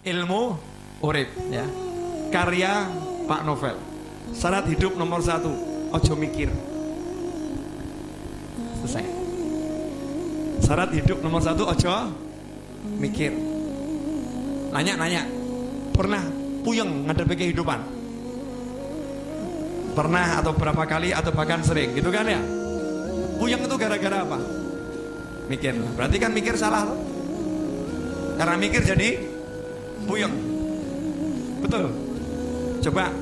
Ilmu urip ya. Karya Pak Novel. Syarat hidup nomor 1, ojo mikir. Selesai. Syarat hidup nomor 1, ojo mikir. Nanya, pernah puyeng ngadepi kehidupan? Pernah atau berapa kali atau bahkan sering gitu kan ya? Puyeng itu gara-gara apa? Mikir. Berarti kan mikir salah loh. Karena mikir jadi puyeng. Betul. Coba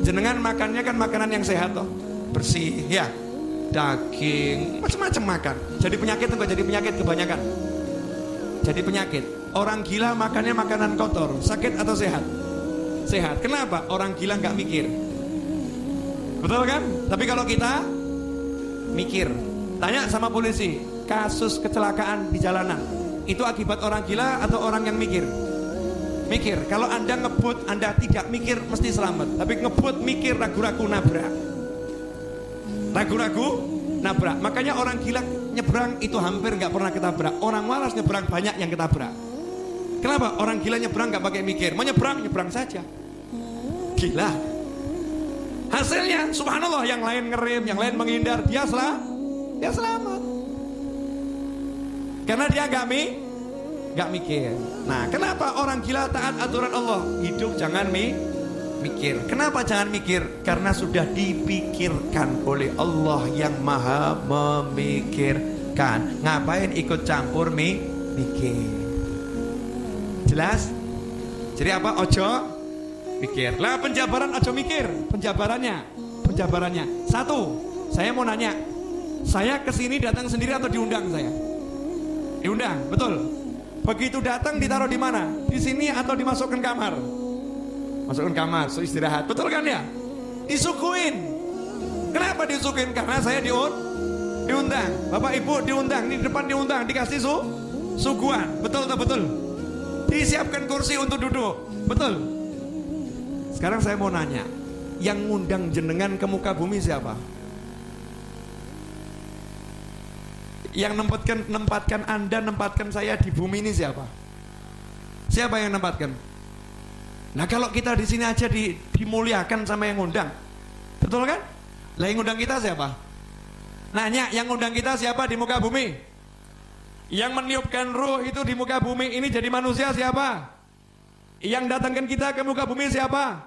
jenengan makannya kan makanan yang sehat toh, bersih ya, daging macam-macam makan. Jadi penyakit enggak jadi penyakit kebanyakan. Jadi penyakit. Orang gila makannya makanan kotor, sakit atau sehat? Sehat. Kenapa? Orang gila nggak mikir. Betul kan? Tapi kalau kita mikir, tanya sama polisi, kasus kecelakaan di jalanan itu akibat orang gila atau orang yang mikir? Mikir. Kalau Anda ngebut, Anda tidak mikir mesti selamat. Tapi ngebut mikir, ragu-ragu nabrak. Ragu-ragu nabrak. Makanya orang gila nyebrang itu hampir nggak pernah ketabrak. Orang waras nyebrang banyak yang ketabrak. Kenapa? Orang gila nyebrang nggak pakai mikir. Mau nyebrang, nyebrang saja. Gila. Hasilnya, subhanallah, yang lain ngerem, yang lain menghindar, dia selamat. Karena dia nggak mikir. Nah, kenapa orang gila taat aturan Allah? Hidup jangan mikir. Kenapa jangan mikir? Karena sudah dipikirkan oleh Allah yang maha memikirkan. Ngapain ikut campur mikir? Jelas? Jadi apa? Ojo mikir. Lah penjabaran ojo mikir. Penjabarannya. 1, saya mau nanya. Saya kesini datang sendiri atau diundang saya? Diundang, betul. Begitu datang ditaruh di mana? Di sini atau dimasukkan kamar? Masukkan kamar, so istirahat. Betul kan ya? Disuguhin. Kenapa disuguhin? Karena saya diundang. Bapak Ibu diundang, di depan diundang, dikasih suguhan. Betul atau betul? Disiapkan kursi untuk duduk. Betul. Sekarang saya mau nanya, yang ngundang jenengan ke muka bumi siapa? Yang nempatkan Anda, nempatkan saya di bumi ini siapa? Siapa yang nempatkan? Nah kalau kita di sini aja dimuliakan sama yang ngundang, betul kan? Lah yang ngundang kita siapa? Nanya, yang ngundang kita siapa di muka bumi? Yang meniupkan ruh itu di muka bumi ini jadi manusia siapa? Yang datangkan kita ke muka bumi siapa?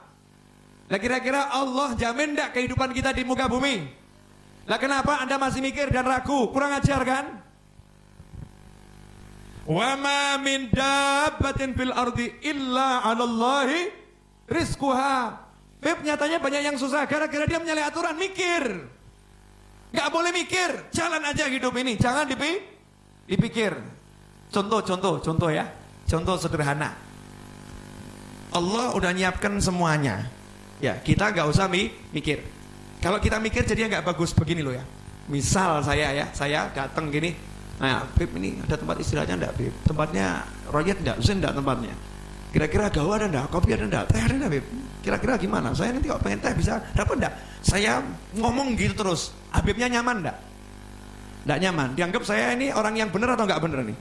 Nah kira-kira Allah jamin enggak kehidupan kita di muka bumi? Nah kenapa Anda masih mikir dan ragu? Kurang ajar kan? Wa ma min dabbatin fil ardi illa 'alallahi rizquha. Nyatanya banyak yang susah gara-gara dia menyalahi aturan mikir. Enggak boleh mikir, jalan aja hidup ini, jangan dipikir. Contoh ya. Contoh sederhana. Allah udah nyiapkan semuanya. Ya, kita nggak usah mikir. Kalau kita mikir jadi nggak bagus begini loh ya. Misal saya datang gini. Nah, Beb ini ada tempat istirahatnya enggak, Beb? Tempatnya royet enggak? Usen enggak tempatnya? Kira-kira gawa ada enggak? Kopi ada enggak? Teh ada enggak, Beb? Kira-kira gimana? Saya nanti kalau pengen teh bisa dapat enggak? Saya ngomong gitu terus. Habibnya nyaman enggak? Enggak nyaman. Dianggap saya ini orang yang benar atau enggak benar nih?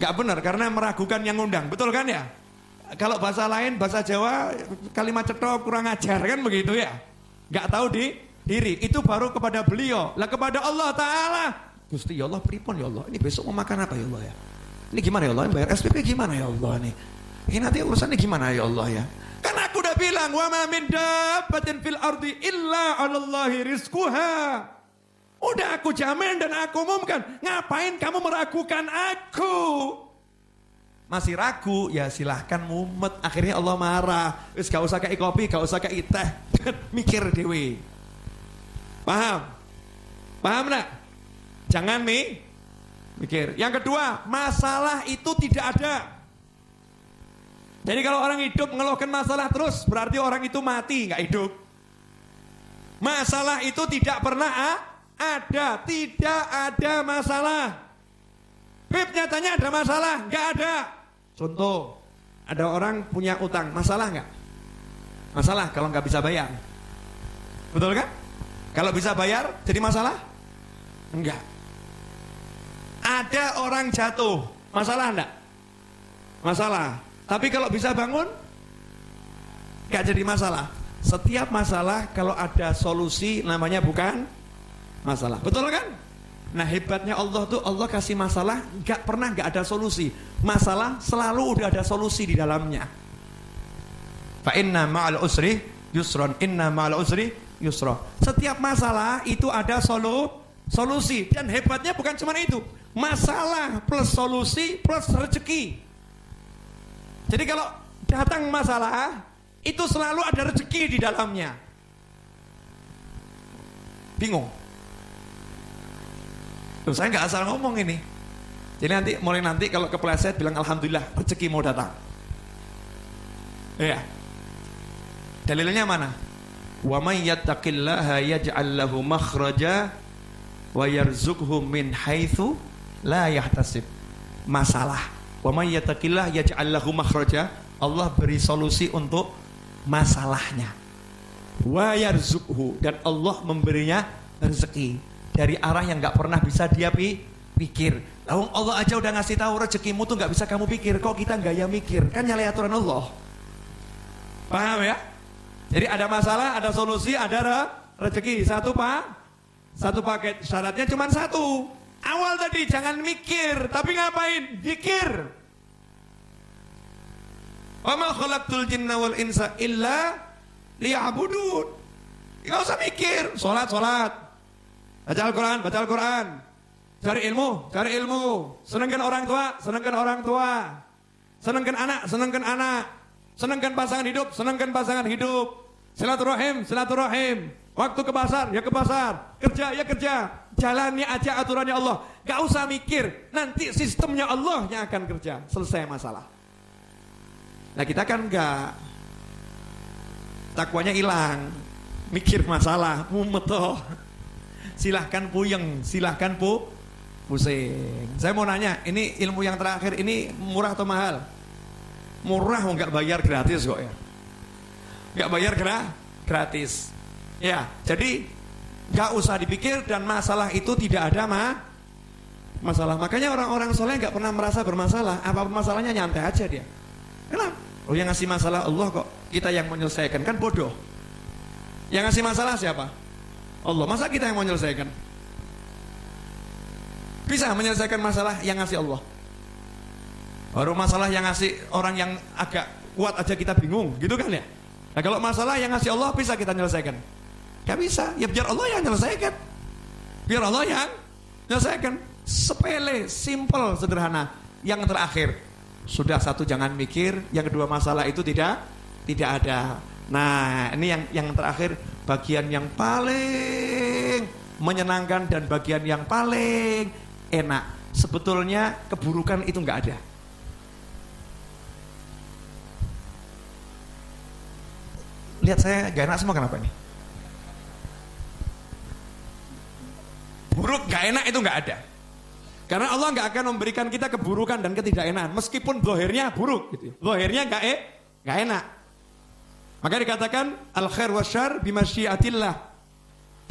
Enggak benar karena meragukan yang ngundang. Betul kan ya? Kalau bahasa lain, bahasa Jawa, kalimat cetok kurang ajar kan begitu ya? Enggak tahu diri. Itu baru kepada beliau. Lah kepada Allah Ta'ala. Gusti ya Allah pripun ya Allah. Ini besok mau makan apa ya Allah ya? Ini gimana ya Allah? Ini bayar SPP gimana ya Allah nih? Ini nanti urusannya gimana ya Allah ya? Kan aku udah bilang wa ma min dabbatin fil ardi illa 'alallahi rizquha. Udah aku jamin dan aku umumkan. Ngapain kamu meragukan aku? Masih ragu, ya silahkan mumet. Akhirnya Allah marah. Wis gak usah kayak kopi, gak usah kayak teh. Mikir dewe. Paham? Paham enggak? Jangan mikir. Yang kedua, masalah itu tidak ada. Jadi kalau orang hidup mengeluhkan masalah terus, berarti orang itu mati, nggak hidup. Masalah itu tidak pernah ada, tidak ada masalah. Beb, nyatanya ada masalah, nggak ada. Contoh, ada orang punya utang, masalah nggak? Masalah kalau nggak bisa bayar. Betul kan? Kalau bisa bayar, jadi masalah? Enggak. Ada orang jatuh, masalah enggak? Masalah. Tapi kalau bisa bangun, gak jadi masalah. Setiap masalah kalau ada solusi namanya bukan masalah. Betul kan? Nah hebatnya Allah tuh, Allah kasih masalah gak pernah gak ada solusi. Masalah selalu udah ada solusi di dalamnya. Fa inna ma'al usri yusron, inna ma'al usri yusra. Setiap masalah itu ada solusi. Dan hebatnya bukan cuma itu, masalah plus solusi plus rezeki. Jadi kalau datang masalah, itu selalu ada rezeki di dalamnya. Bingung? Loh, saya nggak asal ngomong ini. Jadi mulai nanti kalau kepleset bilang alhamdulillah rezeki mau datang. Iya. Dalilnya mana? Wa may yattaqillaha yaj'al lahu makhraja wa yarzuqhu min haitsu la yahtasib. Masalah. Wa may yattaqillaha yaj'al lahu makhraja. Allah beri solusi untuk masalahnya. Wa yarzuqhu, dan Allah memberinya rezeki dari arah yang nggak pernah bisa dia pikir. Lalu Allah aja udah ngasih tahu rezekimu tuh nggak bisa kamu pikir, kok kita nggak ya mikir? Kan nyalahi aturan Allah. Paham ya? Jadi ada masalah, ada solusi, ada rezeki. Satu paket. Syaratnya cuma satu. Awal tadi jangan mikir, tapi ngapain? Zikir. Wa ma khalaqtul jinna wal insa illa liya'budun. Enggak usah mikir, salat. Baca Al-Qur'an. Cari ilmu. Senangkan orang tua. Senangkan anak. Senangkan pasangan hidup. Silaturahim. Waktu ke pasar, ya ke pasar. Kerja. Jalannya aja aturannya Allah. Enggak usah mikir, nanti sistemnya Allah yang akan kerja. Selesai masalah. Nah kita kan enggak, takwanya hilang, mikir masalah, mumet toh. Silahkan puyeng, silahkan pusing. Saya mau nanya, ini ilmu yang terakhir ini murah atau mahal? Murah, enggak bayar gratis kok ya. Enggak bayar gratis. Ya, jadi enggak usah dipikir dan masalah itu tidak ada masalah. Makanya orang-orang soleh enggak pernah merasa bermasalah. Apapun masalahnya nyantai aja dia. Kenapa? Oh yang ngasih masalah Allah kok, kita yang menyelesaikan, kan bodoh. Yang ngasih masalah siapa? Allah. Masa kita yang menyelesaikan? Bisa menyelesaikan masalah yang ngasih Allah. Baru masalah yang ngasih orang yang agak kuat aja kita bingung, gitu kan ya? Nah kalau masalah yang ngasih Allah bisa kita menyelesaikan? Gak bisa, ya biar Allah yang menyelesaikan. Biar Allah yang menyelesaikan. Sepele, simple, sederhana. Yang terakhir, sudah satu jangan mikir, yang kedua masalah itu tidak ada. Nah ini yang terakhir, bagian yang paling menyenangkan dan bagian yang paling enak. Sebetulnya keburukan itu nggak ada. Lihat saya gak enak semua, kenapa nih? Buruk gak enak itu nggak ada. Karena Allah nggak akan memberikan kita keburukan dan ketidakenakan, meskipun zahirnya buruk, gitu. Zahirnya nggak enak. Maka dikatakan al khair wasyarr bimasyiatillah.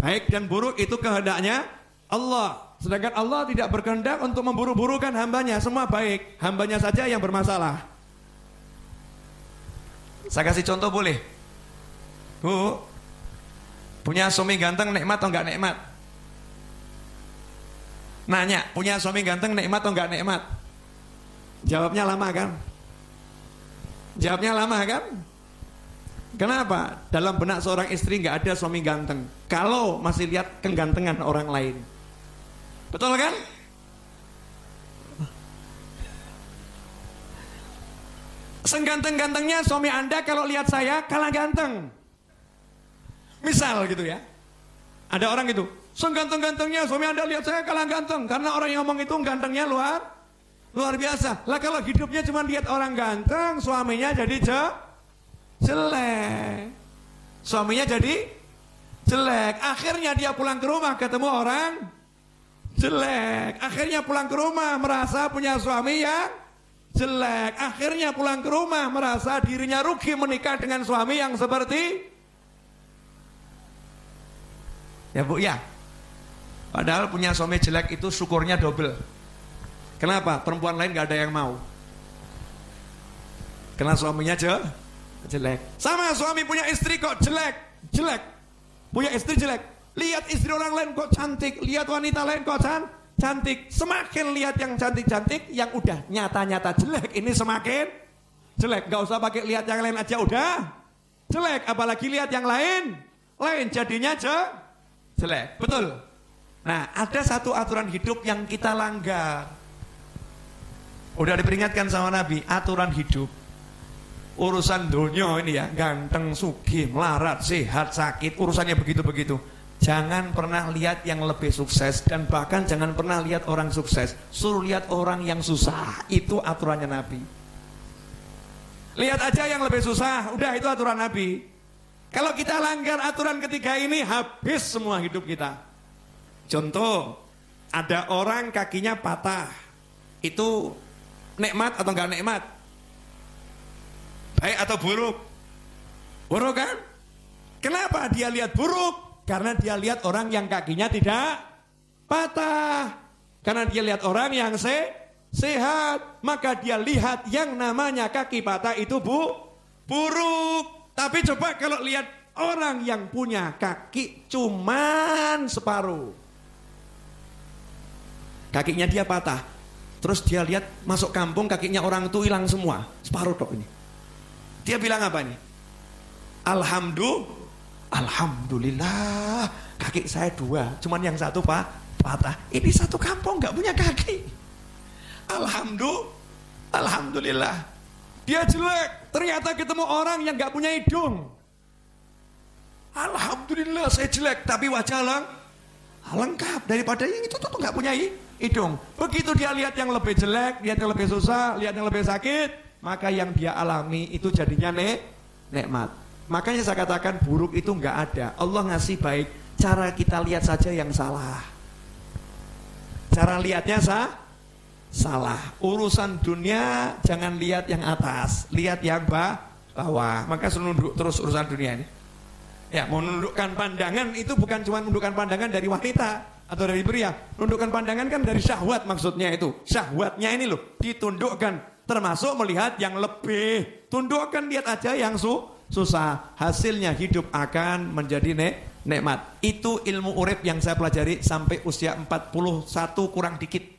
Baik dan buruk itu kehendaknya Allah. Sedangkan Allah tidak berkehendak untuk memburu-burukan hambanya. Semua baik, hambanya saja yang bermasalah. Saya kasih contoh boleh? Bu, punya suami ganteng nikmat atau enggak nikmat? Nanya, punya suami ganteng nikmat atau enggak nikmat? Jawabnya lama kan? Kenapa? Dalam benak seorang istri enggak ada suami ganteng kalau masih lihat kegantengan orang lain. Betul kan? Seganteng-gantengnya suami Anda kalau lihat saya kalah ganteng. Misal gitu ya. Ada orang gitu, seganteng-gantengnya suami Anda lihat saya kalah ganteng. Karena orang yang ngomong itu gantengnya luar biasa. Lah kalau hidupnya cuma lihat orang ganteng, suaminya jadi jelek. Suaminya jadi jelek. Akhirnya dia pulang ke rumah ketemu orang jelek. Akhirnya pulang ke rumah merasa punya suami yang jelek. Akhirnya pulang ke rumah merasa dirinya rugi menikah dengan suami yang seperti ya bu ya. Padahal punya suami jelek itu syukurnya double. Kenapa? Perempuan lain gak ada yang mau. Karena suaminya jelek. Sama suami punya istri kok jelek. Punya istri jelek. Lihat istri orang lain kok cantik, lihat wanita lain kok cantik. Semakin lihat yang cantik-cantik, yang udah nyata-nyata jelek, ini semakin jelek. Gak usah pakai lihat yang lain aja udah jelek, apalagi lihat yang lain jadinya jelek. Betul. Nah, ada satu aturan hidup yang kita langgar. Udah diperingatkan sama Nabi, aturan hidup. Urusan dunia ini ya, ganteng, sugih, melarat, sehat, sakit, urusannya begitu-begitu. Jangan pernah lihat yang lebih sukses, dan bahkan jangan pernah lihat orang sukses. Suruh lihat orang yang susah. Itu aturannya Nabi. Lihat aja yang lebih susah, udah itu aturan Nabi. Kalau kita langgar aturan ketiga ini, habis semua hidup kita. Contoh, ada orang kakinya patah. Itu nikmat atau enggak nikmat? Baik atau buruk? Buruk kan? Kenapa dia lihat buruk? Karena dia lihat orang yang kakinya tidak patah. Karena dia lihat orang yang sehat. Maka dia lihat yang namanya kaki patah itu buruk. Tapi coba kalau lihat orang yang punya kaki cuman separuh. Kakinya dia patah. Terus dia lihat masuk kampung kakinya orang itu hilang semua. Separuh dok ini. Dia bilang apa ini? Alhamdulillah, kaki saya dua, cuman yang satu patah. Ini satu kampung nggak punya kaki. Alhamdulillah. Dia jelek, ternyata ketemu orang yang nggak punya hidung. Alhamdulillah saya jelek, tapi wajah lengkap daripada yang itu tuh nggak punya hidung. Begitu dia lihat yang lebih jelek, lihat yang lebih susah, lihat yang lebih sakit, maka yang dia alami itu jadinya nikmat. Makanya saya katakan buruk itu nggak ada. Allah ngasih baik. Cara kita lihat saja yang salah. Cara lihatnya salah. Urusan dunia jangan lihat yang atas, lihat yang bawah. Maka nunduk terus urusan dunia ini. Ya, menundukkan pandangan itu bukan cuma menundukkan pandangan dari wanita atau dari pria. Menundukkan pandangan kan dari syahwat maksudnya itu. Syahwatnya ini loh ditundukkan. Termasuk melihat yang lebih. Tundukkan, lihat aja yang susah. Hasilnya hidup akan menjadi nikmat. Itu ilmu urip yang saya pelajari sampai usia 41 kurang dikit.